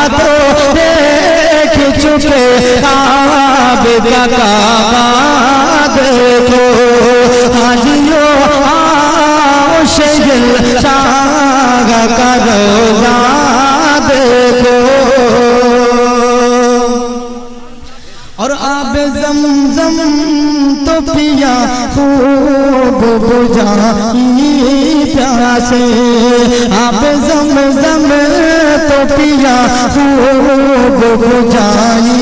काबा तो देख चुके, काबे का काबा देखो। हाजियो आओ शहंशाह का रोज़ा देखो। और आब ज़मज़म तो पिया खूब बुझाई प्यासे, आब ज़मज़म तो पिया खूब बुझाई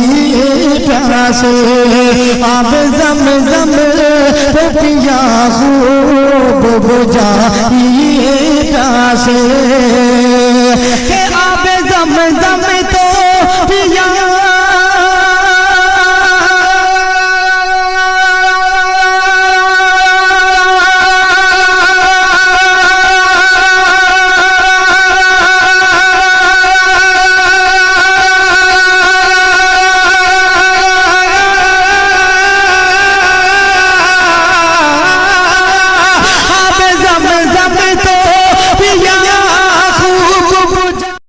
प्यासे, आब ज़मज़म तो पिया खूब बुझाई प्यासे।